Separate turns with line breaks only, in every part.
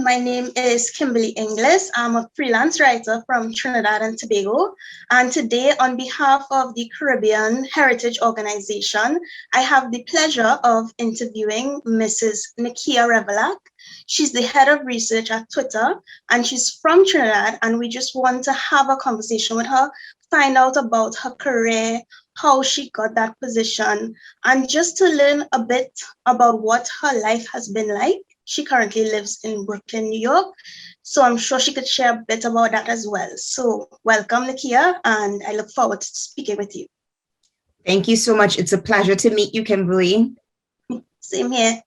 my name is Kimberly Inglis. I'm a freelance writer from Trinidad and Tobago. And today, on behalf of the Caribbean Heritage Organization, I have the pleasure of interviewing Mrs. Nikkia Reveillac. She's the head of research at Twitter, and she's from Trinidad. And we just want to have a conversation with her, find out about her career, how she got that position, and just to learn a bit about what her life has been like. She currently lives in Brooklyn, New York, so I'm sure she could share a bit about that as well. So welcome, Nikkia, and I look forward to speaking with you.
Thank you so much. It's a pleasure to meet you, Kimberly.
Same here.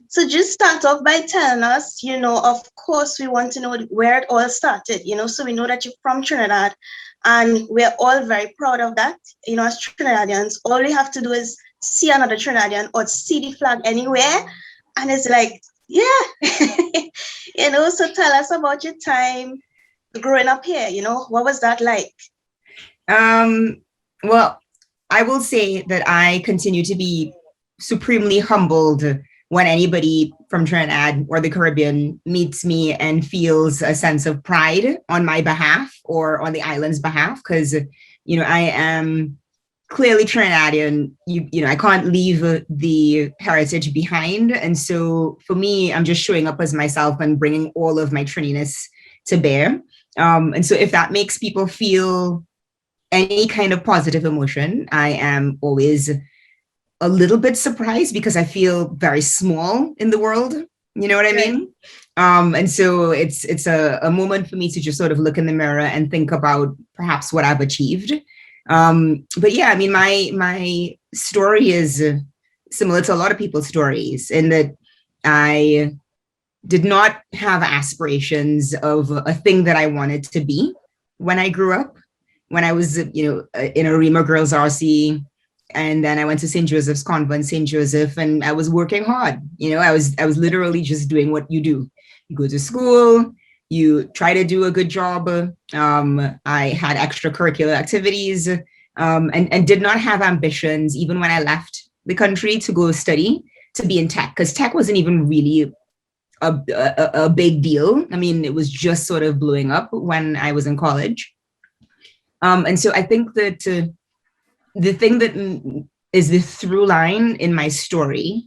So just start off by telling us, of course, we want to know where it all started, so we know that you're from Trinidad, and we're all very proud of that. As Trinidadians, all we have to do is see another Trinidadian or see the flag anywhere, and it's like, yeah, so tell us about your time growing up here, what was that like?
Well, I will say that I continue to be supremely humbled when anybody from Trinidad or the Caribbean meets me and feels a sense of pride on my behalf or on the island's behalf, because, I am clearly Trinidadian. I can't leave the heritage behind. And so for me, I'm just showing up as myself and bringing all of my Trininess to bear. And so if that makes people feel any kind of positive emotion, I am always a little bit surprised because I feel very small in the world. You know what I mean? And so it's a moment for me to just sort of look in the mirror and think about perhaps what I've achieved. But yeah, I mean, my story is similar to a lot of people's stories in that I did not have aspirations of a thing that I wanted to be when I grew up. When I was, in a Rima Girls RC, and then I went to St. Joseph's Convent, St. Joseph, and I was working hard. I was literally just doing what you do. You go to school, you try to do a good job. I had extracurricular activities and did not have ambitions, even when I left the country to go study, to be in tech, because tech wasn't even really a big deal. I mean, it was just sort of blowing up when I was in college. And so I think that the thing that is the through line in my story,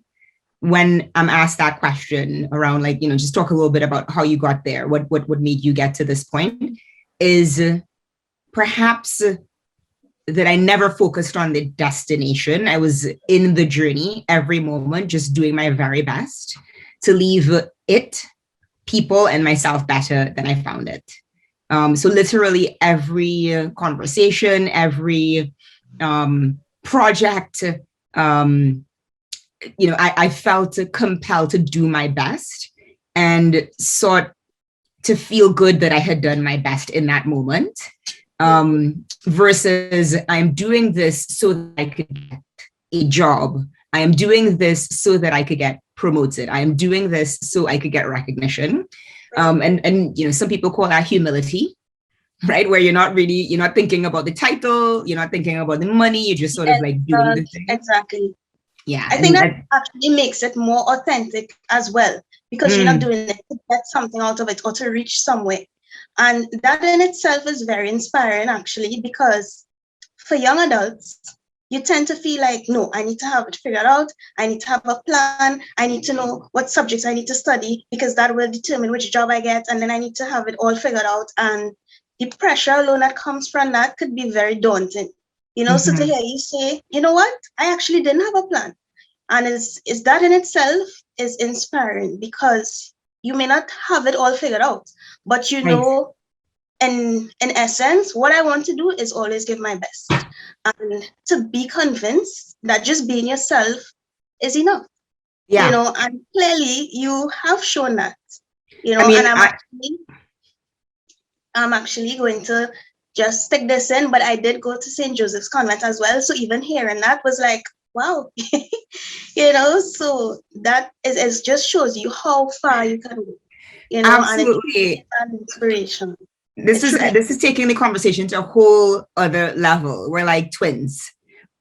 when I'm asked that question around, like, just talk a little bit about how you got there, what made you get to this point, is perhaps that I never focused on the destination. I was in the journey every moment, just doing my very best to leave it, people, and myself better than I found it. So literally every conversation, every project, I felt compelled to do my best and sought to feel good that I had done my best in that moment, versus I'm doing this so that I could get a job. I am doing this so that I could get promoted. I am doing this so I could get recognition. And some people call that humility, right? Where you're not thinking about the title, you're not thinking about the money, you're just sort of like doing the thing.
Exactly.
Yeah.
I think that actually makes it more authentic as well, because you're not doing it to get something out of it or to reach somewhere. And that in itself is very inspiring, actually, because for young adults, you tend to feel like, no, I need to have it figured out. I need to have a plan. I need to know what subjects I need to study, because that will determine which job I get. And then I need to have it all figured out. And the pressure alone that comes from that could be very daunting. So to hear you say, you know what, I actually didn't have a plan. And is that in itself is inspiring, because you may not have it all figured out, but in essence, what I want to do is always give my best. And to be convinced that just being yourself is enough.
Yeah.
And clearly you have shown that, and I'm actually going to just stick this in, but I did go to St. Joseph's Convent as well. So even hearing that was like, wow, so that is just shows you how far you can go,
absolutely.
And it's an inspiration.
This is taking the conversation to a whole other level. We're like twins.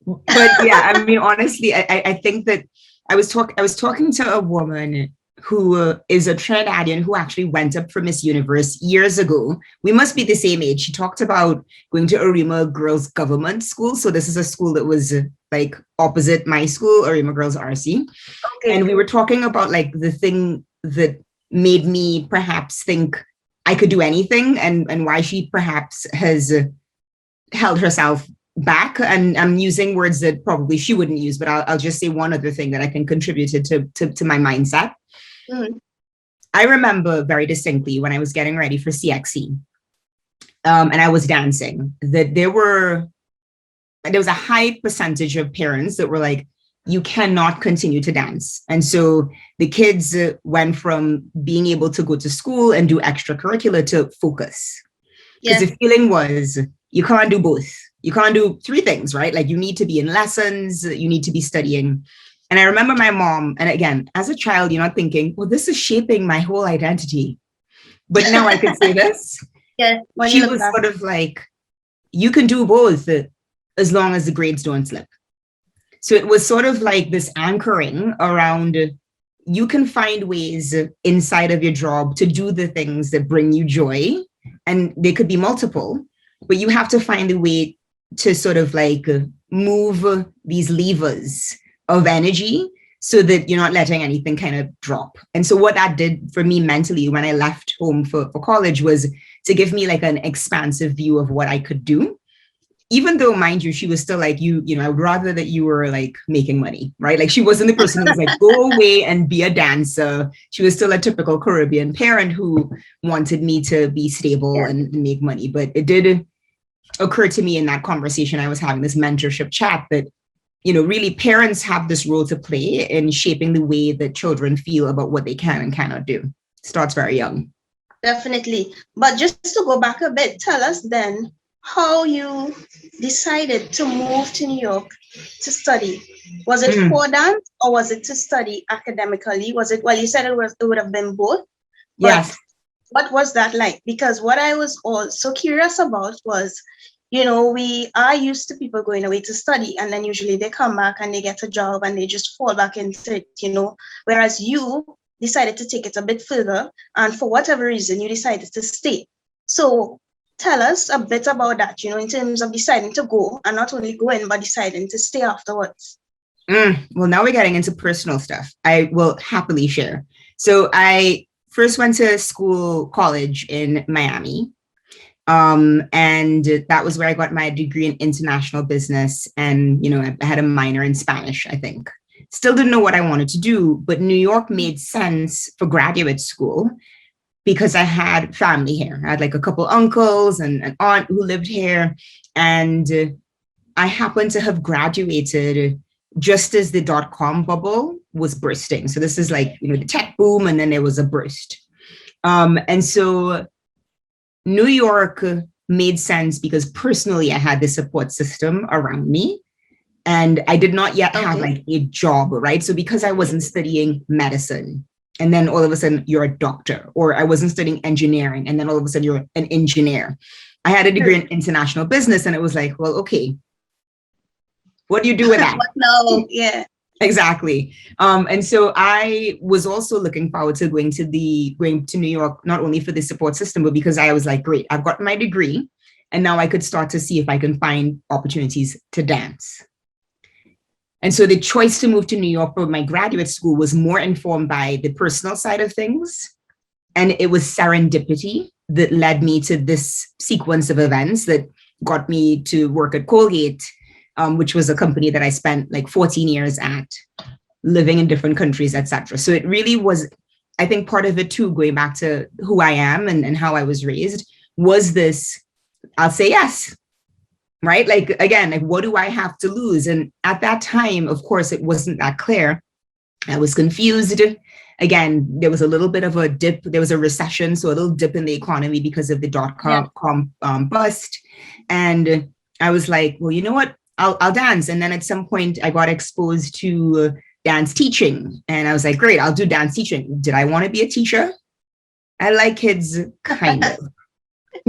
But yeah, I mean, honestly, I think that I was talking to a woman who is a Trinidadian who actually went up for Miss Universe years ago. We must be the same age. She talked about going to Arima Girls Government School. So this is a school that was like opposite my school, Arima Girls RC.
Okay.
And we were talking about like the thing that made me perhaps think I could do anything, and why she perhaps has held herself back. And I'm using words that probably she wouldn't use, but I'll just say one other thing that I can contribute to my mindset.
Mm-hmm.
I remember very distinctly when I was getting ready for CXE, and I was dancing, that there was a high percentage of parents that were like, you cannot continue to dance. And so the kids went from being able to go to school and do extracurricular to focus. Because the feeling was, you can't do both. You can't do three things, right? Like you need to be in lessons, you need to be studying. And I remember my mom, and again, as a child, you're not thinking, well, this is shaping my whole identity. But now I can say this. She was sort of like, you can do both as long as the grades don't slip. So it was sort of like this anchoring around, you can find ways inside of your job to do the things that bring you joy. And they could be multiple, but you have to find a way to sort of like move these levers of energy so that you're not letting anything kind of drop. And so what that did for me mentally when I left home for college was to give me like an expansive view of what I could do. Even though, mind you, she was still like, you know, I would rather that you were like making money, right? Like she wasn't the person who was like, go away and be a dancer. She was still a typical Caribbean parent who wanted me to be stable and make money. But it did occur to me in that conversation I was having, this mentorship chat, that, you know, really parents have this role to play in shaping the way that children feel about what they can and cannot do. It starts very young.
Definitely. But just to go back a bit, tell us then how you decided to move to New York to study. Was it for dance or was it to study academically? Was it, well, you said it would have been both.
Yes.
What was that like? Because what I was also curious about was, you know, we are used to people going away to study and then usually they come back and they get a job and they just fall back into it, you know, whereas you decided to take it a bit further and for whatever reason you decided to stay. So tell us a bit about that, you know, in terms of deciding to go and not only going, but deciding to stay afterwards.
Well, now we're getting into personal stuff. I will happily share. So I first went to college in Miami. And that was where I got my degree in international business. And, you know, I had a minor in Spanish, I think. Still didn't know what I wanted to do, but New York made sense for graduate school because I had family here. I had like a couple uncles and an aunt who lived here. And I happened to have graduated just as the dot-com bubble was bursting. So this is like, you know, the tech boom, and then there was a burst. And so New York made sense because personally I had the support system around me. And I did not yet have like a job, right? So because I wasn't studying medicine, and then all of a sudden you're a doctor, or I wasn't studying engineering, and then all of a sudden you're an engineer. I had a degree in international business, and it was like, well, okay, what do you do with that?
No, yeah.
Exactly. And so I was also looking forward to going to New York, not only for the support system, but because I was like, great, I've got my degree, and now I could start to see if I can find opportunities to dance. And so the choice to move to New York for my graduate school was more informed by the personal side of things. And it was serendipity that led me to this sequence of events that got me to work at Colgate, which was a company that I spent like 14 years at, living in different countries, etc. So it really was, I think part of it too, going back to who I am and how I was raised, was this, I'll say yes. Right? Like, again, like, what do I have to lose? And at that time, of course, it wasn't that clear. I was confused. Again, there was a little bit of a dip. There was a recession, so a little dip in the economy because of the dot-com bust. And I was like, well, you know what? I'll dance. And then at some point, I got exposed to dance teaching. And I was like, great, I'll do dance teaching. Did I want to be a teacher? I like kids, kind of.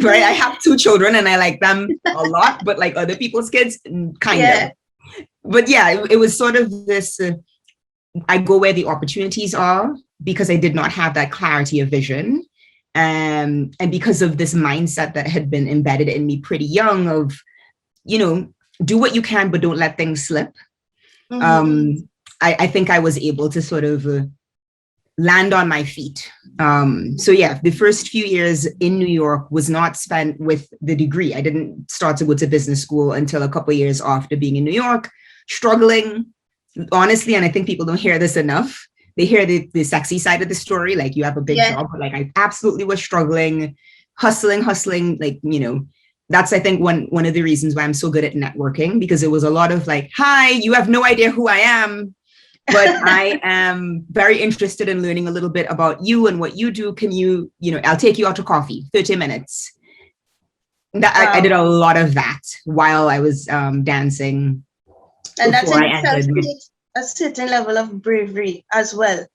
Right, I have 2 children and I like them a lot, but like other people's kids, kind of. But yeah, it was sort of this I go where the opportunities are because I did not have that clarity of vision. And because of this mindset that had been embedded in me pretty young of, do what you can, but don't let things slip. I think I was able to sort of land on my feet. So yeah, the first few years in New York was not spent with the degree. I didn't start to go to business school until a couple of years after being in New York, struggling, honestly, and I think people don't hear this enough. They hear the sexy side of the story, like you have a big job, but like I absolutely was struggling, hustling, like, that's, I think, one of the reasons why I'm so good at networking, because it was a lot of like, hi, you have no idea who I am, but I am very interested in learning a little bit about you and what you do. Can you, I'll take you out to coffee, 30 minutes. I did a lot of that while I was dancing.
And that in itself takes a certain level of bravery as well.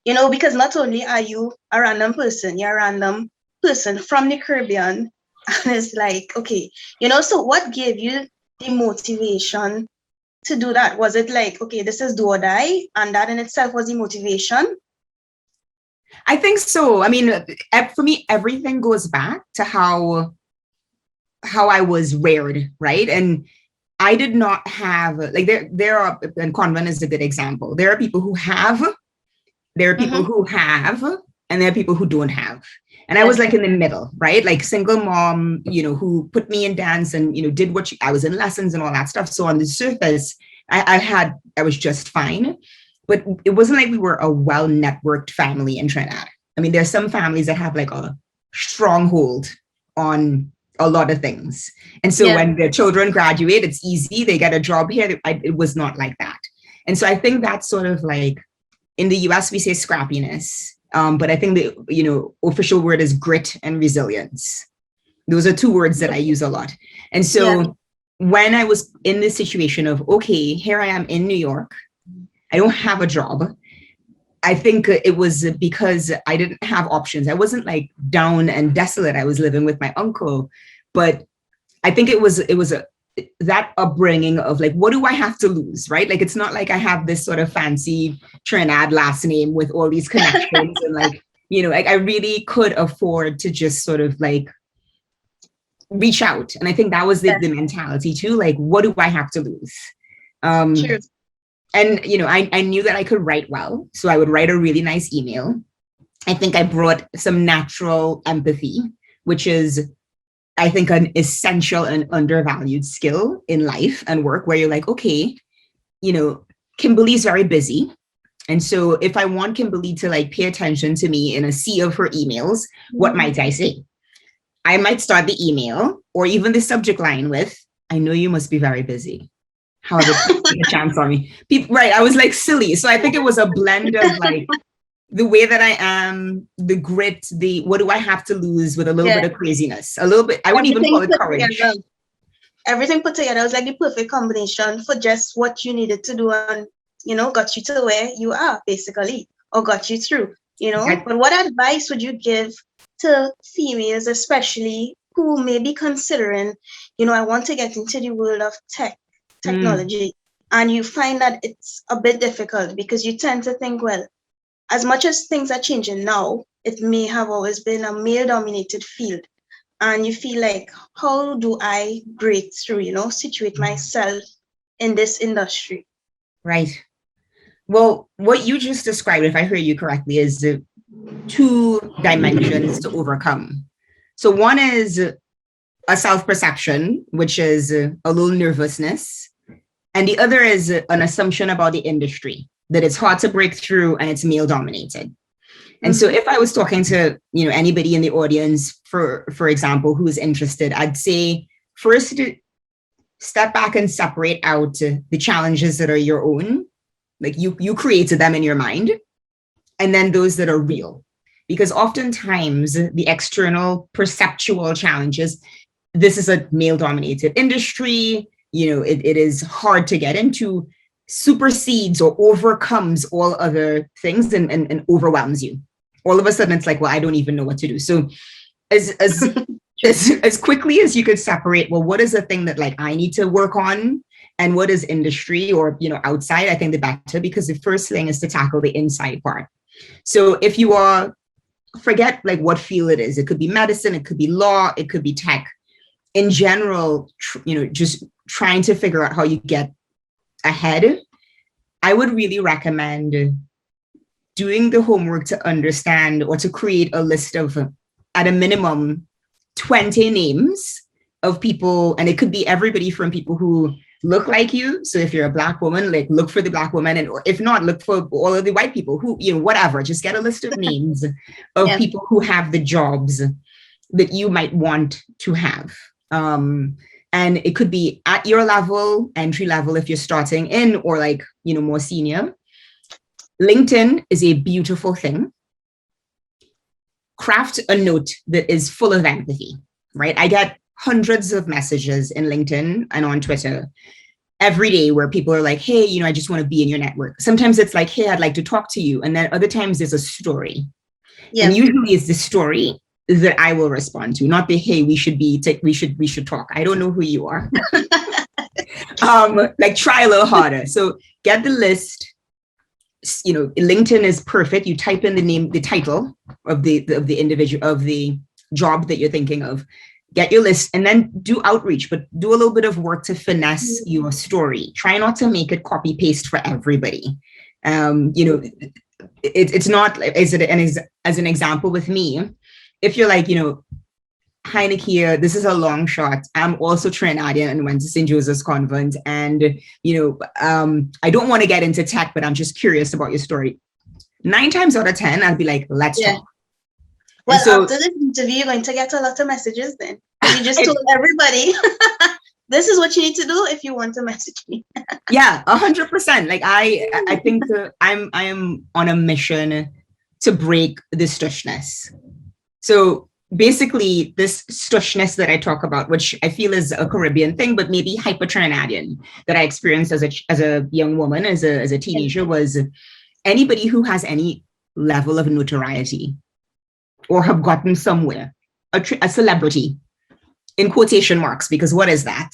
Because not only are you a random person, you're a random person from the Caribbean. And it's like, okay, so what gave you the motivation to do that? Was it like, okay, this is do or die, and that in itself was the motivation?
I think so. I mean, for me, everything goes back to how I was reared, right? And I did not have, like, there are, and Convent is a good example. There are people who have, there are people who have, and there are people who don't have. And I was like in the middle, right? Like single mom, who put me in dance and, did what I was in lessons and all that stuff. So on the surface, I was just fine, but it wasn't like we were a well-networked family in Trinidad. I mean, there's some families that have like a stronghold on a lot of things. And so when their children graduate, it's easy. They get a job here. It was not like that. And so I think that's sort of like, in the US, we say scrappiness. But I think the, official word is grit and resilience. Those are two words that I use a lot. And so when I was in this situation of, okay, here I am in New York, I don't have a job. I think it was because I didn't have options. I wasn't like down and desolate. I was living with my uncle, but I think it was that upbringing of like, what do I have to lose, right? Like, it's not like I have this sort of fancy Trinidad last name with all these connections and like, like I really could afford to just sort of like reach out. And I think that was the mentality too. Like, what do I have to lose? True. And, I knew that I could write well. So I would write a really nice email. I think I brought some natural empathy, which is, I think, an essential and undervalued skill in life and work, where you're like, okay, Kimberly's very busy. And so if I want Kimberly to like pay attention to me in a sea of her emails, what might I say? I might start the email or even the subject line with, I know you must be very busy. How did you take a chance on me? Right. I was like silly. So I think it was a blend of like the way that I am, the grit, the what do I have to lose with a little bit of craziness, a little bit. I wouldn't even call it courage.
Everything put together was like the perfect combination for just what you needed to do and, got you to where you are basically, or got you through, But what advice would you give to females, especially who may be considering, I want to get into the world of technology, and you find that it's a bit difficult because you tend to think, well, as much as things are changing now, it may have always been a male-dominated field. And you feel like, how do I break through, situate myself in this industry?
Right. Well, what you just described, if I heard you correctly, is the two dimensions to overcome. So one is a self-perception, which is a little nervousness. And the other is an assumption about the industry, that it's hard to break through and it's male dominated. And so if I was talking to, anybody in the audience, for example, who is interested, I'd say first step back and separate out the challenges that are your own, like you created them in your mind, and then those that are real. Because oftentimes the external perceptual challenges, this is a male dominated industry, it is hard to get into, supersedes or overcomes all other things and overwhelms you. All of a sudden it's like, well, I don't even know what to do. So as quickly as you could separate, well, what is the thing that like I need to work on and what is industry or, outside, I think the better, because the first thing is to tackle the inside part. So if you are, forget like what field it is, it could be medicine, it could be law, it could be tech. In general, just trying to figure out how you get ahead, I would really recommend doing the homework to understand or to create a list of, at a minimum, 20 names of people. And it could be everybody from people who look like you. So if you're a Black woman, like look for the Black woman, and or if not, look for all of the white people who, whatever, just get a list of names of people who have the jobs that you might want to have. And it could be at your level, entry level, if you're starting in, or like, more senior. LinkedIn is a beautiful thing. Craft a note that is full of empathy, right? I get hundreds of messages in LinkedIn and on Twitter every day where people are like, hey, I just want to be in your network. Sometimes it's like, hey, I'd like to talk to you. And then other times there's a story. Yeah. And usually it's the story that I will respond to, not the, hey, we should talk. I don't know who you are. Like try a little harder. So get the list. LinkedIn is perfect. You type in the name, the title of the individual, of the job that you're thinking of, get your list, and then do outreach, but do a little bit of work to finesse your story. Try not to make it copy paste for everybody. It's not as an example with me. If you're like, hi, Nikkia, this is a long shot. I'm also Trinidadian and went to St. Joseph's Convent. And, I don't want to get into tech, but I'm just curious about your story. 9 times out of 10, I'll be like, let's talk.
Well, so, after this interview, you're going to get a lot of messages then. You just told everybody, this is what you need to do if you want to message me.
Yeah, 100%. Like I think I am on a mission to break the stushness. So basically, this stushness that I talk about, which I feel is a Caribbean thing, but maybe hyper Trinidadian, that I experienced as a young woman, as a teenager, was anybody who has any level of notoriety or have gotten somewhere, a celebrity, in quotation marks, because what is that?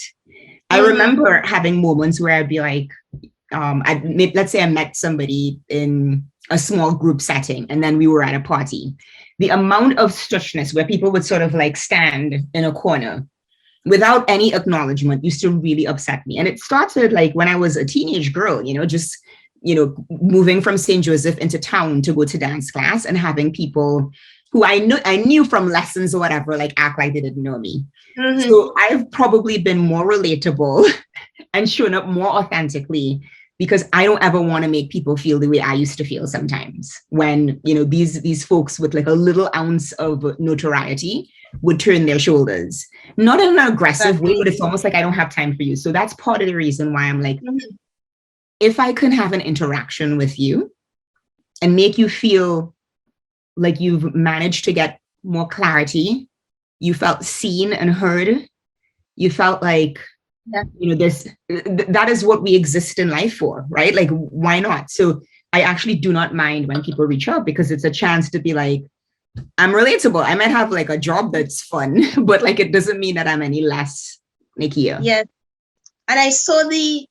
I remember having moments where I'd be like, let's say I met somebody in a small group setting, and then we were at a party. The amount of stushness where people would sort of like stand in a corner without any acknowledgement used to really upset me. And it started like when I was a teenage girl, moving from St. Joseph into town to go to dance class and having people who I knew from lessons or whatever, like act like they didn't know me. Mm-hmm. So I've probably been more relatable and shown up more authentically, because I don't ever want to make people feel the way I used to feel sometimes when, these folks with like a little ounce of notoriety would turn their shoulders, not in an aggressive way, but it's almost like I don't have time for you. So that's part of the reason why I'm like, if I can have an interaction with you and make you feel like you've managed to get more clarity, you felt seen and heard, you felt like, that is what we exist in life for, right? Like, why not? So I actually do not mind when people reach out, because it's a chance to be like, I'm relatable. I might have like a job that's fun, but like, it doesn't mean that I'm any less Nikkia.
Yes. And I saw the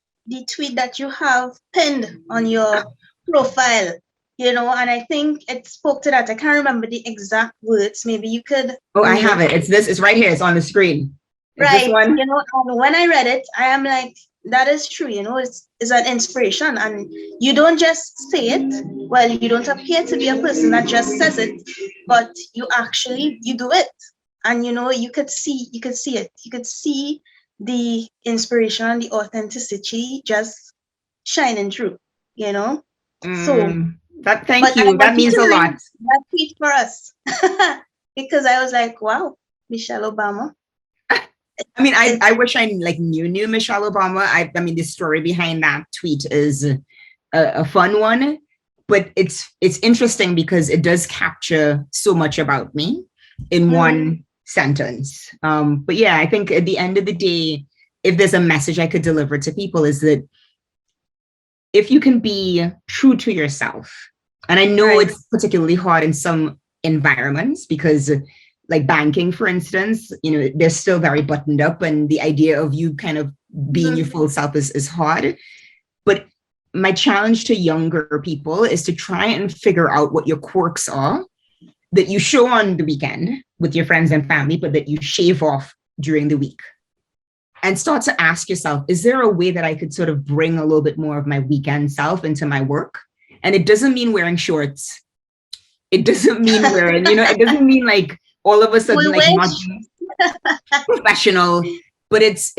tweet that you have pinned on your profile, and I think it spoke to that. I can't remember the exact words. Maybe you could.
Oh, I have it. It's right here. It's on the screen.
Right. And when I read it, I am like, that is true. It's an inspiration, and you don't just say it. Well, you don't appear to be a person that just says it, but you do it. And, you could see it. You could see the inspiration and the authenticity just shining through, So
thank you. That means a lot.
That tweet for us, because I was like, wow, Michelle Obama.
I mean, I wish I like knew Michelle Obama. I mean, the story behind that tweet is a fun one, but it's interesting because it does capture so much about me in one sentence. But yeah, I think at the end of the day, if there's a message I could deliver to people, is that if you can be true to yourself, and I know it's particularly hard in some environments, because like banking, for instance, they're still very buttoned up, and the idea of you kind of being your full self is hard. But my challenge to younger people is to try and figure out what your quirks are that you show on the weekend with your friends and family, but that you shave off during the week. And start to ask yourself, is there a way that I could sort of bring a little bit more of my weekend self into my work? And it doesn't mean wearing shorts. It doesn't mean wearing, it doesn't mean like all of a sudden like not professional, but it's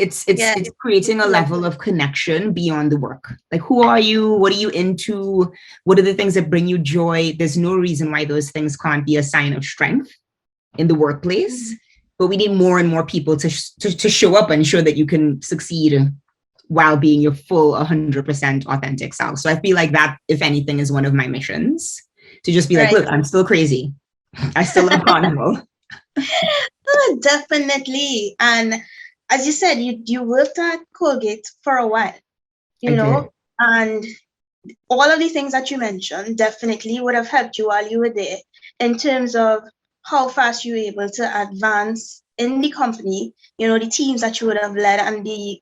creating a level of connection beyond the work. Like, who are you? What are you into? What are the things that bring you joy? There's no reason why those things can't be a sign of strength in the workplace. But we need more and more people to show up and show that you can succeed while being your full 100% authentic self. So I feel like that, if anything, is one of my missions, to just be like, look, I'm still crazy. I still love carnival.
Oh, definitely. And as you said, you worked at Colgate for a while, and all of the things that you mentioned definitely would have helped you while you were there in terms of how fast you were able to advance in the company, the teams that you would have led and the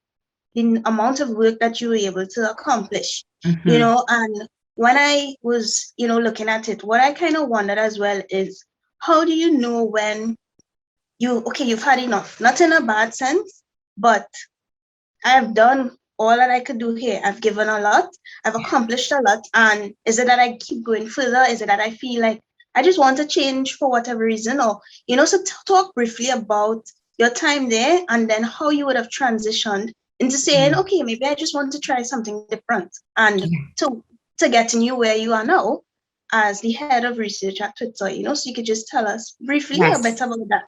amount of work that you were able to accomplish, and when I was, looking at it, what I kind of wondered as well is, how do you know when you've had enough? Not in a bad sense, but I've done all that I could do here. I've given a lot, I've accomplished a lot. And is it that I keep going further? Is it that I feel like I just want to change for whatever reason? Or, so talk briefly about your time there and then how you would have transitioned into saying, okay, maybe I just want to try something different and to getting you where you are now as the head of research at Twitter, so you could just tell us briefly a bit about that.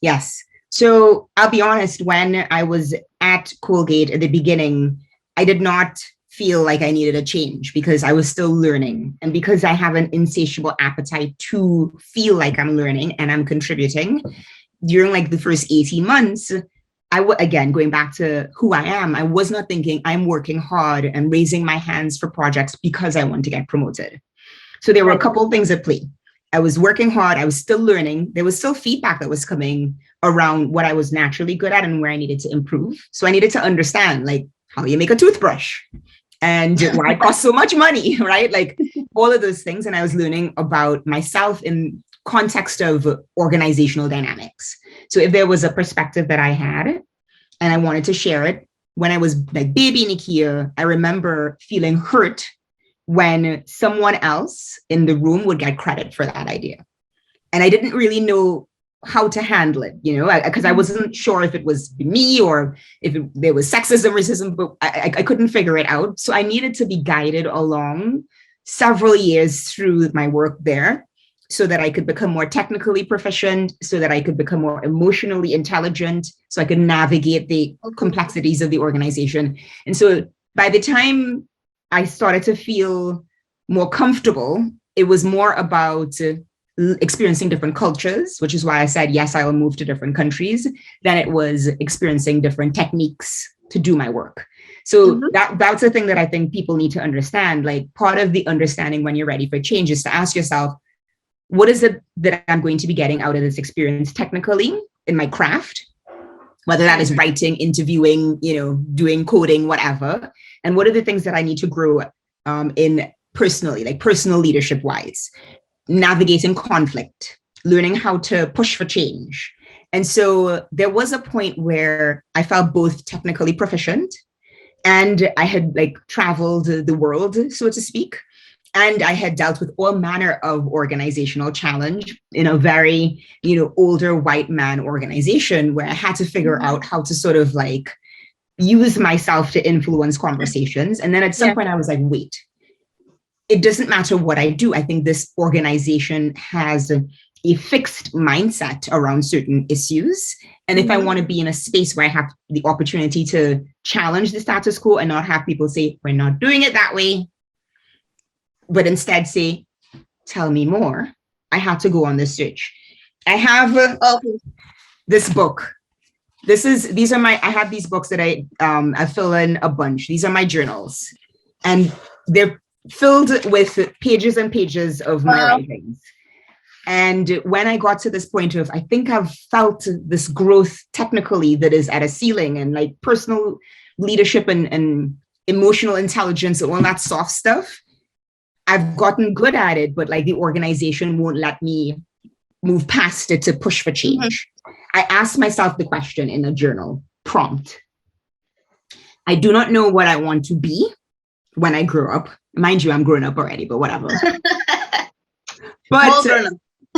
Yes. So I'll be honest, when I was at Colgate at the beginning, I did not feel like I needed a change because I was still learning. And because I have an insatiable appetite to feel like I'm learning and I'm contributing, during like the first 18 months, again, going back to who I am, I was not thinking I'm working hard and raising my hands for projects because I want to get promoted. So there were a couple of things at play. I was working hard. I was still learning. There was still feedback that was coming around what I was naturally good at and where I needed to improve. So I needed to understand like how you make a toothbrush and why it costs so much money, right? Like all of those things. And I was learning about myself in context of organizational dynamics. So if there was a perspective that I had and I wanted to share it, when I was like baby Nikkia, I remember feeling hurt when someone else in the room would get credit for that idea. And I didn't really know how to handle it, because I wasn't sure if it was me or if there was sexism, racism, but I couldn't figure it out. So I needed to be guided along several years through my work there so that I could become more technically proficient, so that I could become more emotionally intelligent, so I could navigate the complexities of the organization. And so by the time I started to feel more comfortable, it was more about experiencing different cultures, which is why I said, yes, I will move to different countries, than it was experiencing different techniques to do my work. So that's the thing that I think people need to understand. Like part of the understanding when you're ready for change is to ask yourself, what is it that I'm going to be getting out of this experience technically in my craft? Whether that is writing, interviewing, doing coding, whatever. And what are the things that I need to grow in personally, like personal leadership wise, navigating conflict, learning how to push for change. And so there was a point where I felt both technically proficient and I had like traveled the world, so to speak. And I had dealt with all manner of organizational challenge in a very, older white man organization where I had to figure out how to sort of like use myself to influence conversations. And then at some point I was like, wait, it doesn't matter what I do. I think this organization has a fixed mindset around certain issues. And if I want to be in a space where I have the opportunity to challenge the status quo and not have people say, we're not doing it that way, but instead say, tell me more, I had to go on this search. I have this book. I have these books that I fill in a bunch. These are my journals. And they're filled with pages and pages of my writings. And when I got to this point of, I think I've felt this growth technically that is at a ceiling and like personal leadership and emotional intelligence and all that soft stuff. I've gotten good at it, but like the organization won't let me move past it to push for change. I asked myself the question in a journal prompt. I do not know what I want to be when I grow up. Mind you, I'm grown up already, but whatever. But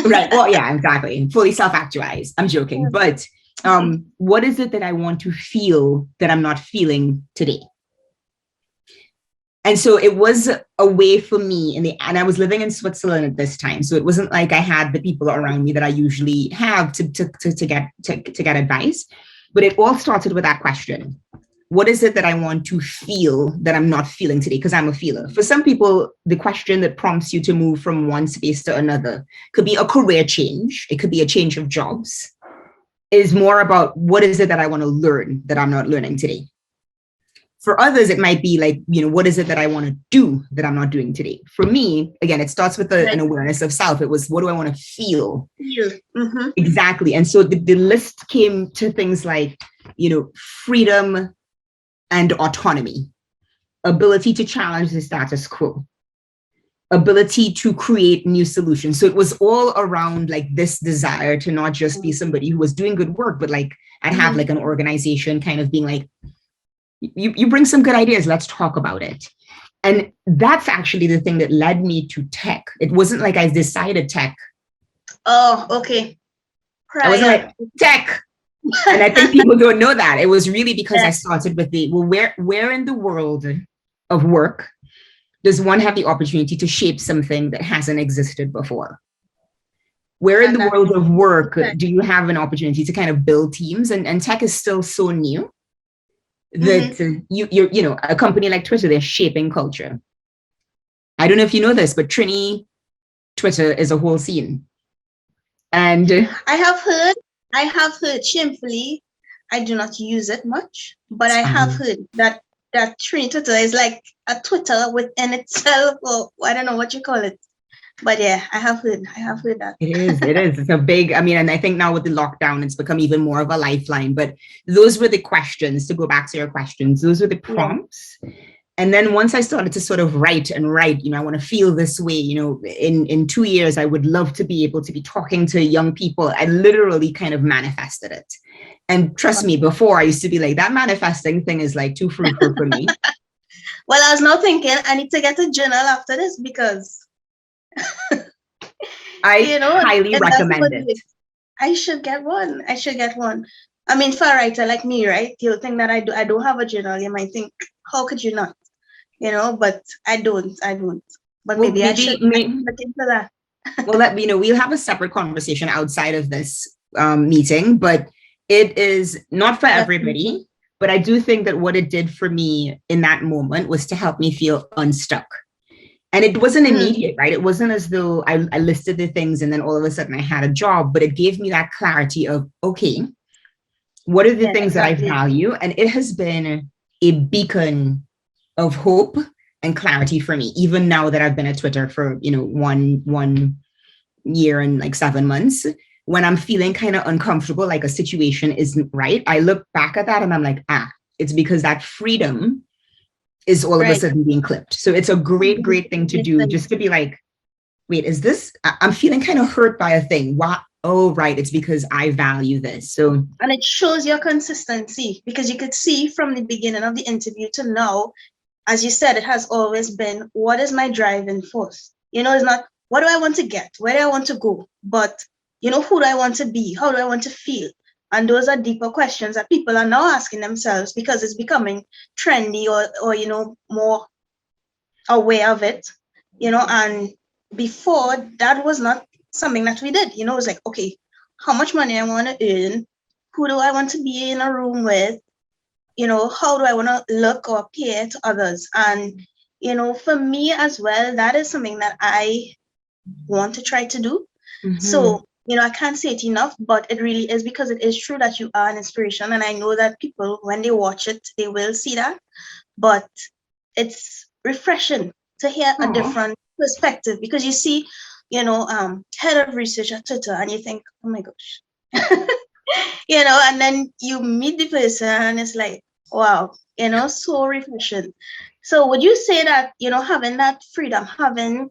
right, well, yeah, exactly. Fully self-actualized. I'm joking. But what is it that I want to feel that I'm not feeling today? And so it was a way for me and I was living in Switzerland at this time. So it wasn't like I had the people around me that I usually have to get advice. But it all started with that question. What is it that I want to feel that I'm not feeling today? Because I'm a feeler. For some people, the question that prompts you to move from one space to another could be a career change. It could be a change of jobs. It is more about what is it that I want to learn that I'm not learning today? For others, it might be like, what is it that I want to do that I'm not doing today? For me, again, it starts with an awareness of self. It was, what do I want to feel? Exactly. And so the list came to things like, freedom and autonomy, ability to challenge the status quo, ability to create new solutions. So it was all around like this desire to not just be somebody who was doing good work, but like I'd have like an organization kind of being like, you bring some good ideas, let's talk about it. And that's actually the thing that led me to tech. It wasn't like I decided tech.
Oh, okay.
I wasn't like tech. And I think people don't know that. It was really because I started with where in the world of work does one have the opportunity to shape something that hasn't existed before? Where in the world of work do you have an opportunity to kind of build teams? And tech is still so new that you're a company like Twitter, they're shaping culture. I don't know if you know this, but Trini, Twitter is a whole scene. And
I have heard shamefully, I do not use it much, but I have heard that Trini Twitter is like a Twitter within itself, or I don't know what you call it. But yeah, I have heard that.
It is. It's a big, and I think now with the lockdown, it's become even more of a lifeline. But those were the questions, to go back to your questions, those were the prompts. Yeah. And then once I started to sort of write, I want to feel this way, in 2 years, I would love to be able to be talking to young people. I literally kind of manifested it. And trust me, before I used to be like, that manifesting thing is like too fruitful for me.
Well, I was now thinking I need to get a journal after this because
I highly recommend it.
I should get one. I mean, for a writer like me, right? You'll think that I don't have a journal. You might think, how could you not? But I don't. But maybe I should look into that.
Well, we'll have a separate conversation outside of this meeting, but it is not for everybody. But I do think that what it did for me in that moment was to help me feel unstuck. And it wasn't immediate, right? It wasn't as though I listed the things and then all of a sudden I had a job, but it gave me that clarity of, okay, what are the things that I value? And it has been a beacon of hope and clarity for me, even now that I've been at Twitter for, 1 year and like 7 months. When I'm feeling kind of uncomfortable, like a situation isn't right, I look back at that and I'm like, it's because that freedom is all of a sudden being clipped. So it's a great thing to do, just to be like, wait, I'm feeling kind of hurt by a thing. Why? Oh, right. It's because I value this. So,
and it shows your consistency, because you could see from the beginning of the interview to now, as you said, it has always been, what is my driving force? It's not, what do I want to get? Where do I want to go? But, who do I want to be? How do I want to feel? And those are deeper questions that people are now asking themselves because it's becoming trendy or more aware of it, and before that was not something that we did. It was like, okay, how much money I want to earn? Who do I want to be in a room with? How do I want to look or appear to others? And, for me as well, that is something that I want to try to do. So, I can't say it enough, but it really is, because it is true that you are an inspiration. And I know that people, when they watch it, they will see that. But it's refreshing to hear a different perspective, because you see, head of research at Twitter and you think, oh my gosh, and then you meet the person and it's like, Wow, so refreshing. So would you say that, having that freedom, having,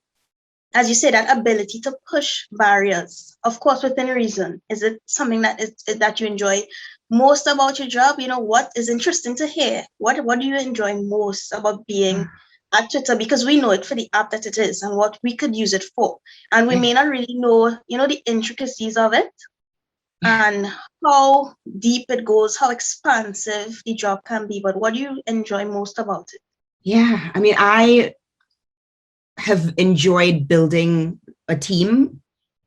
as you say, that ability to push barriers, of course, within reason, is it something that you enjoy most about your job? What is interesting to hear? What do you enjoy most about being at Twitter? Because we know it for the app that it is and what we could use it for. And we may not really know, the intricacies of it and how deep it goes, how expansive the job can be. But what do you enjoy most about it?
Yeah, I mean, I have enjoyed building a team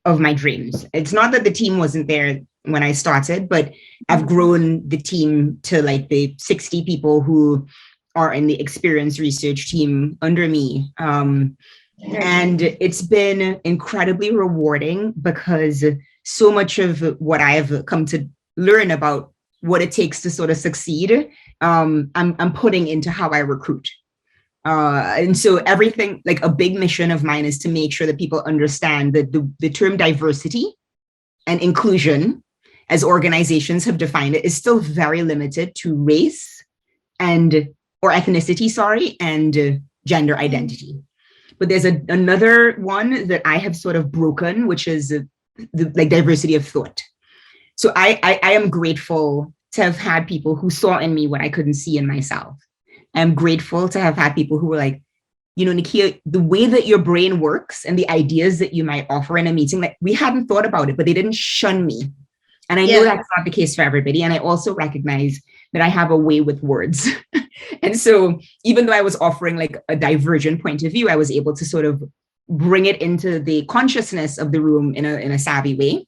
of my dreams. It's not that the team wasn't there when I started, but I've grown the team to like the 60 people who are in the experience research team under me. And it's been incredibly rewarding because so much of what I've come to learn about what it takes to sort of succeed, I'm putting into how I recruit. And so everything, like a big mission of mine is to make sure that people understand that the term diversity and inclusion, as organizations have defined it, is still very limited to race or ethnicity, sorry, and gender identity. But there's another one that I have sort of broken, which is like diversity of thought. So I am grateful to have had people who saw in me what I couldn't see in myself. I'm grateful to have had people who were like, Nikkia, the way that your brain works and the ideas that you might offer in a meeting, like we hadn't thought about it, but they didn't shun me. And I know that's not the case for everybody. And I also recognize that I have a way with words. And so even though I was offering like a divergent point of view, I was able to sort of bring it into the consciousness of the room in a savvy way.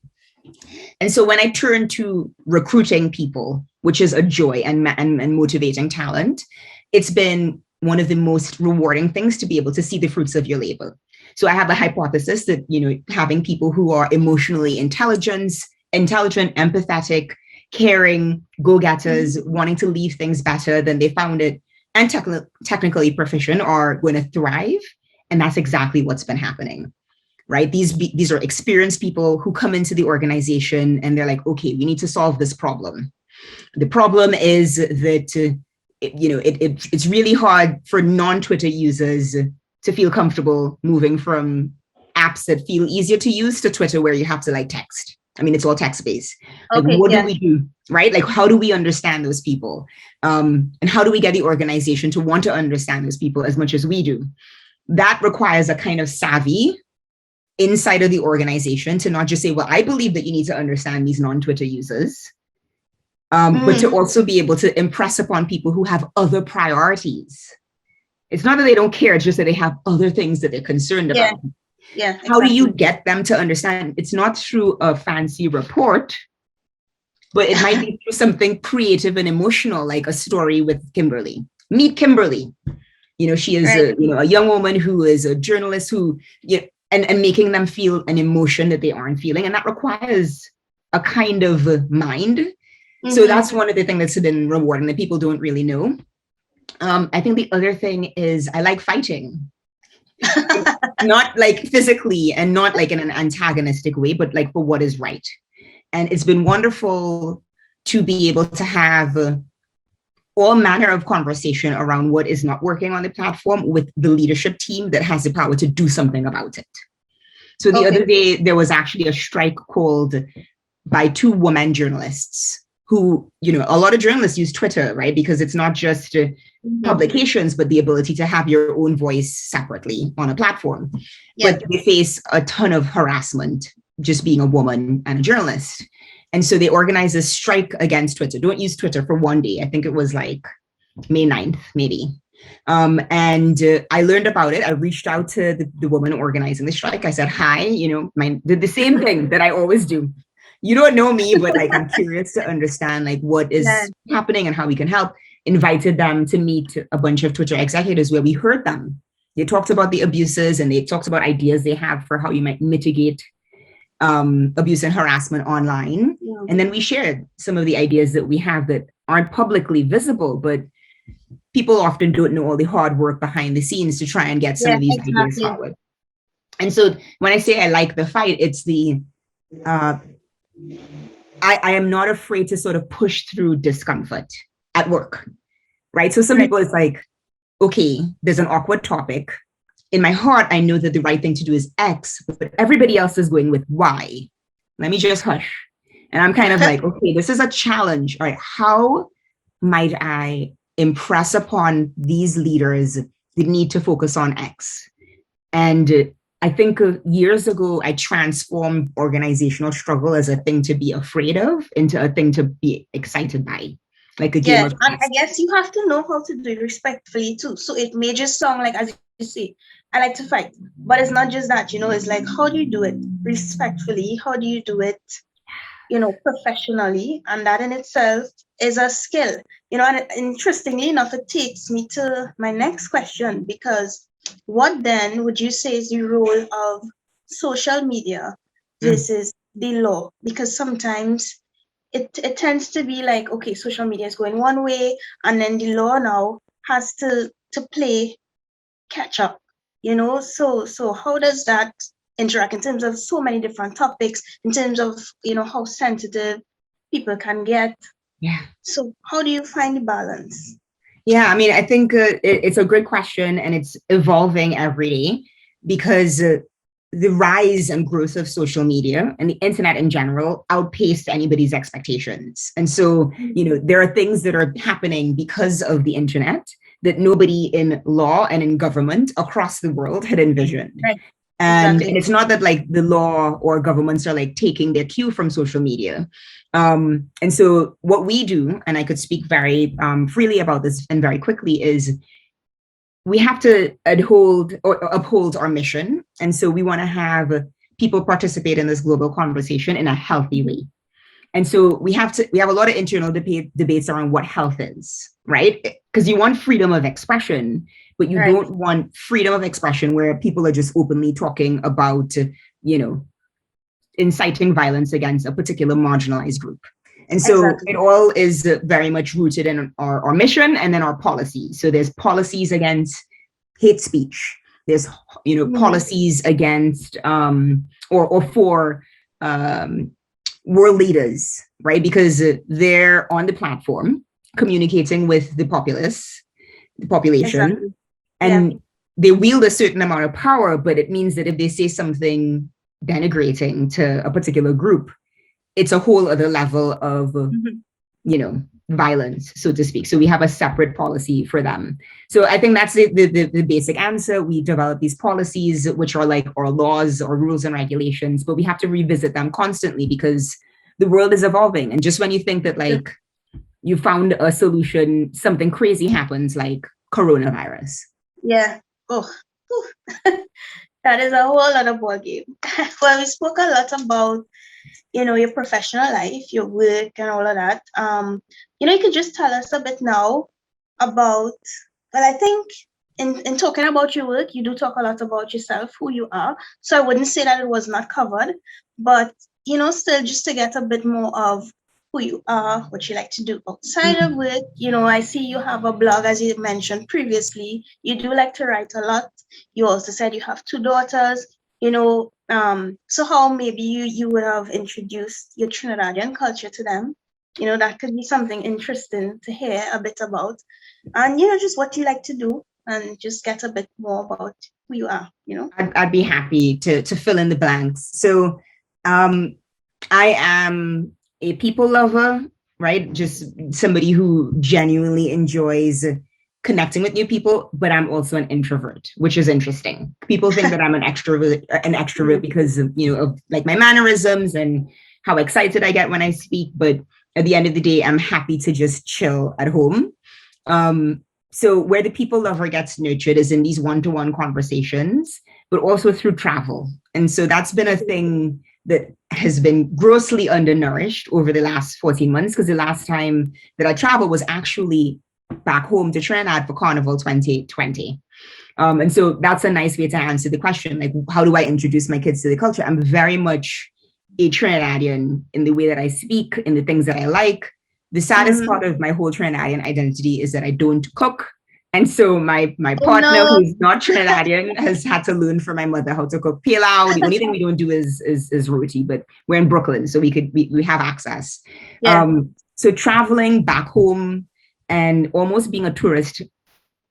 And so when I turn to recruiting people, which is a joy and motivating talent, it's been one of the most rewarding things to be able to see the fruits of your labor. So I have a hypothesis that, having people who are emotionally intelligent, empathetic, caring, go-getters, wanting to leave things better than they found it, and technically proficient are going to thrive. And that's exactly what's been happening, right? These are experienced people who come into the organization and they're like, okay, we need to solve this problem. The problem is that it's really hard for non-Twitter users to feel comfortable moving from apps that feel easier to use to Twitter where you have to like text. I mean, it's all text-based. Like, what do we do, right? Like, how do we understand those people? And how do we get the organization to want to understand those people as much as we do? That requires a kind of savvy inside of the organization to not just say, well, I believe that you need to understand these non-Twitter users, but to also be able to impress upon people who have other priorities. It's not that they don't care, it's just that they have other things that they're concerned about.
Yeah. Exactly.
How do you get them to understand? It's not through a fancy report, but it might be through something creative and emotional, like a story with Kimberly. Meet Kimberly. She is a young woman who is a journalist who, and making them feel an emotion that they aren't feeling. And that requires a kind of mind. Mm-hmm. So that's one of the things that's been rewarding that people don't really know. I think the other thing is I like fighting. Not like physically and not like in an antagonistic way, but like for what is right. And it's been wonderful to be able to have all manner of conversation around what is not working on the platform with the leadership team that has the power to do something about it. So the other day, there was actually a strike called by 2 women journalists who, a lot of journalists use Twitter, right? Because it's not just publications, but the ability to have your own voice separately on a platform. Yeah. But they face a ton of harassment just being a woman and a journalist. And so they organized a strike against Twitter. Don't use Twitter for one day. I think it was like May 9th, maybe. And I learned about it. I reached out to the woman organizing the strike. I said, hi, did the same thing that I always do. You don't know me, but like, I'm curious to understand like what is happening and how we can help. Invited them to meet a bunch of Twitter executives where we heard them. They talked about the abuses and they talked about ideas they have for how you might mitigate abuse and harassment online. Yeah. And then we shared some of the ideas that we have that aren't publicly visible, but people often don't know all the hard work behind the scenes to try and get some of these ideas forward. And so when I say I like the fight, it's I am not afraid to sort of push through discomfort at work. right? So some
Right.
people, it's like, okay, there's an awkward topic. In my heart, I know that the right thing to do is X, but everybody else is going with Y. Let me just hush. And I'm kind of like, okay, this is a challenge. All right, how might I impress upon these leaders the need to focus on X? And I think years ago, I transformed organizational struggle as a thing to be afraid of into a thing to be excited by, like a game
Yes,
of
and
chess.
I guess you have to know how to do it respectfully too. So it may just sound like, as you say, I like to fight, but it's not just that, it's like, how do you do it respectfully? How do you do it, professionally? And that in itself is a skill, and interestingly enough, it takes me to my next question, because what then would you say is the role of social media
Mm.
versus the law? Because sometimes it tends to be like, okay, social media is going one way, and then the law now has to play catch up, so how does that interact in terms of so many different topics, in terms of how sensitive people can get?
Yeah.
So how do you find the balance?
Yeah, I mean, I think it's a great question and it's evolving every day because the rise and growth of social media and the internet in general outpaced anybody's expectations. And so, there are things that are happening because of the internet that nobody in law and in government across the world had envisioned.
Right.
And,
Exactly.
and it's not that like the law or governments are like taking their cue from social media. And so what we do, and I could speak very freely about this and very quickly, is we have to uphold our mission. And so we want to have people participate in this global conversation in a healthy way. And so we have a lot of internal debates around what health is, right? Because you want freedom of expression, but you
Right.
don't want freedom of expression where people are just openly talking about, inciting violence against a particular marginalized group. And so
Exactly.
it all is very much rooted in our mission and then our policies. So there's policies against hate speech. There's, policies against or for world leaders, right? Because they're on the platform communicating with the population,
Exactly.
and they wield a certain amount of power, but it means that if they say something denigrating to a particular group, it's a whole other level of, violence, so to speak. So we have a separate policy for them. So I think that's the basic answer. We develop these policies, which are like our laws or rules and regulations, but we have to revisit them constantly because the world is evolving. And just when you think that like you found a solution, something crazy happens like coronavirus.
Yeah. Oh, that is a whole other ball game. Well, we spoke a lot about your professional life, your work, and all of that. You could just tell us a bit now about, well, I think in talking about your work, you do talk a lot about yourself, who you are. So I wouldn't say that it was not covered, but, still just to get a bit more of who you are, what you like to do outside of work. I see you have a blog, as you mentioned previously. You do like to write a lot. You also said you have two daughters. So how maybe you would have introduced your Trinidadian culture to them. That could be something interesting to hear a bit about. And just what you like to do, and just get a bit more about who you are.
I'd be happy to fill in the blanks. So I am a people lover, right? Just somebody who genuinely enjoys connecting with new people, but I'm also an introvert, which is interesting. People think that I'm an extrovert because of like my mannerisms and how excited I get when I speak. But at the end of the day, I'm happy to just chill at home. So where the people lover gets nurtured is in these one-to-one conversations, but also through travel. And so that's been a thing that has been grossly undernourished over the last 14 months, because the last time that I traveled was actually back home to Trinidad for Carnival 2020. And so that's a nice way to answer the question, like, how do I introduce my kids to the culture? I'm very much a Trinidadian in the way that I speak, in the things that I like. The saddest part of my whole Trinidadian identity is that I don't cook. And so my partner, who's not Trinidadian, has had to learn from my mother how to cook pilau. The only thing we don't do is roti, but we're in Brooklyn, so we have access.
Yeah.
So traveling back home and almost being a tourist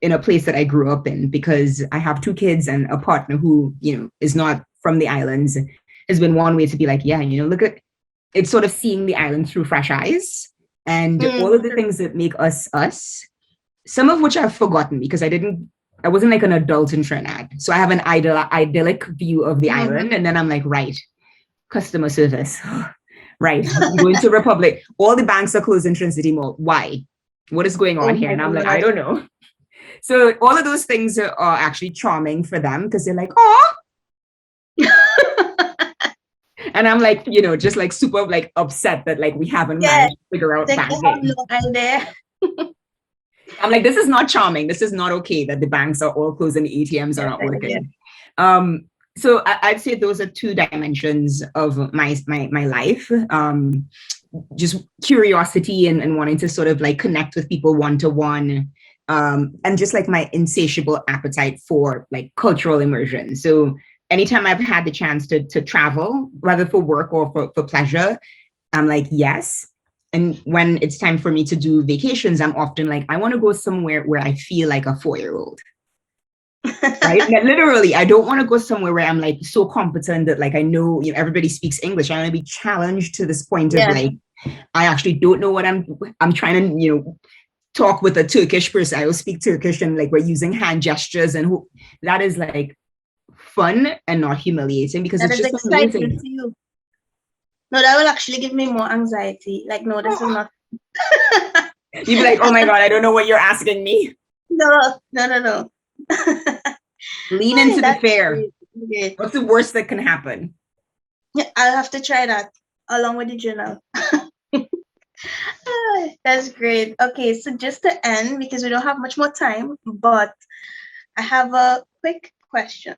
in a place that I grew up in, because I have 2 kids and a partner who, is not from the islands, has been one way to be like, yeah, look at it's sort of seeing the island through fresh eyes and all of the things that make us us, some of which I've forgotten because I wasn't like an adult in Trinidad. So I have an idyllic view of the island. And then I'm like, right, customer service. Right. Going to Republic. All the banks are closed in Trinity City Mall. Why? What is going on here? And I'm like, I don't know. So all of those things are actually charming for them because they're like, oh. And I'm like, just like super like upset that like we haven't managed to figure out banking. I'm like, this is not charming. This is not okay that the banks are all closed and the ATMs are not working. So I'd say those are 2 dimensions of my life. Just curiosity and wanting to sort of like connect with people one-to-one. And just like my insatiable appetite for like cultural immersion. So anytime I've had the chance to travel, whether for work or for pleasure, I'm like, yes. And when it's time for me to do vacations, I'm often like, I want to go somewhere where I feel like a 4-year-old. Right? Literally, I don't want to go somewhere where I'm like so competent that like I know, everybody speaks English. I want to be challenged to this point of like, I actually don't know what I'm trying to, talk with a Turkish person. I will speak Turkish and like we're using hand gestures and that is like fun and not humiliating because it's just amazing.
To you. No, that will actually give me more anxiety. Like, no, this is not.
You'd be like, oh my God, I don't know what you're asking me.
No.
Lean into the fair. Great. What's the worst that can happen?
Yeah, I'll have to try that along with the journal. That's great. Okay, so just to end, because we don't have much more time, but I have a quick question.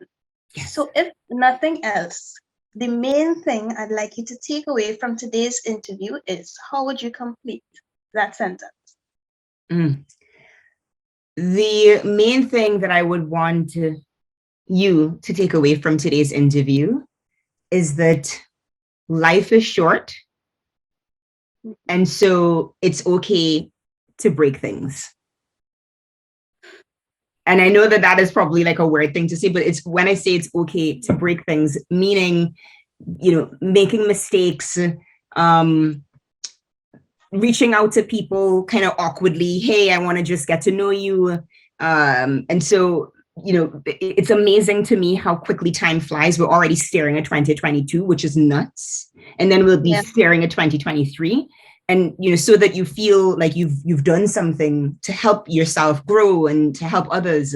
Yes. So if nothing else, the main thing I'd like you to take away from today's interview is, how would you complete that sentence?
The main thing that I would want you to take away from today's interview is that life is short. And so it's okay to break things. And I know that is probably like a weird thing to say, but it's when I say it's okay to break things, meaning, making mistakes, reaching out to people kind of awkwardly. Hey, I want to just get to know you. And so, it's amazing to me how quickly time flies. We're already staring at 2022, which is nuts. And then we'll be staring at 2023. And, so that you feel like you've done something to help yourself grow and to help others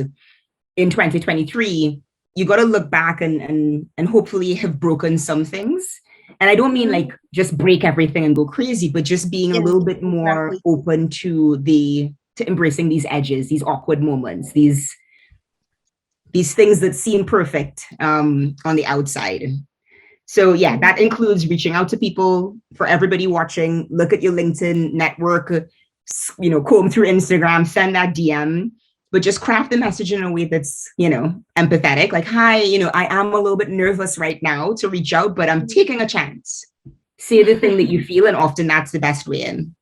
in 2023, you got to look back and hopefully have broken some things. And I don't mean like just break everything and go crazy, but just being a little bit more open to embracing these edges, these awkward moments, these things that seem perfect on the outside. So yeah, that includes reaching out to people. For everybody watching, look at your LinkedIn network, comb through Instagram, send that DM, but just craft the message in a way that's, empathetic. Like, hi, I am a little bit nervous right now to reach out, but I'm taking a chance. Say the thing that you feel, and often that's the best way in.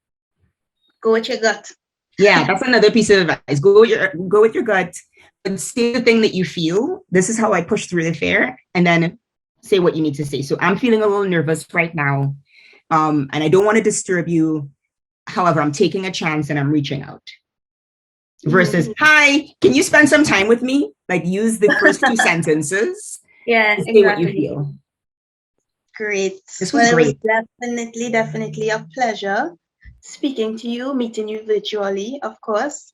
Go with your gut.
Yeah, that's another piece of advice. Go with your gut, but say the thing that you feel. This is how I push through the fair, and then say what you need to say. So I'm feeling a little nervous right now, and I don't want to disturb you. However, I'm taking a chance and I'm reaching out. Versus, hi, can you spend some time with me? Like, use the first 2 sentences.
Yeah,
exactly. Say what you feel.
Great.
This was great.
It was definitely a pleasure speaking to you, meeting you virtually, of course,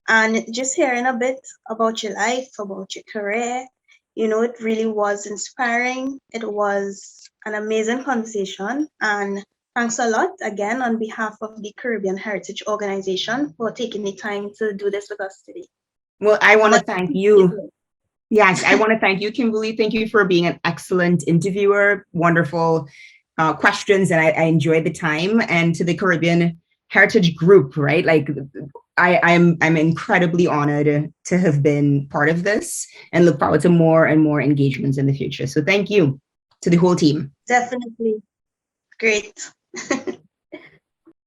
and just hearing a bit about your life, about your career. It really was inspiring. It was an amazing conversation, and thanks a lot again on behalf of the Caribbean Heritage Organization for taking the time to do this with us today.
Well, I want to thank you. Yes, I want to thank you, Kimberly. Thank you for being an excellent interviewer. Wonderful questions, and I enjoyed the time. And to the Caribbean Heritage Group, right? Like, I'm incredibly honored to have been part of this and look forward to more and more engagements in the future. So thank you to the whole team.
Definitely. Great.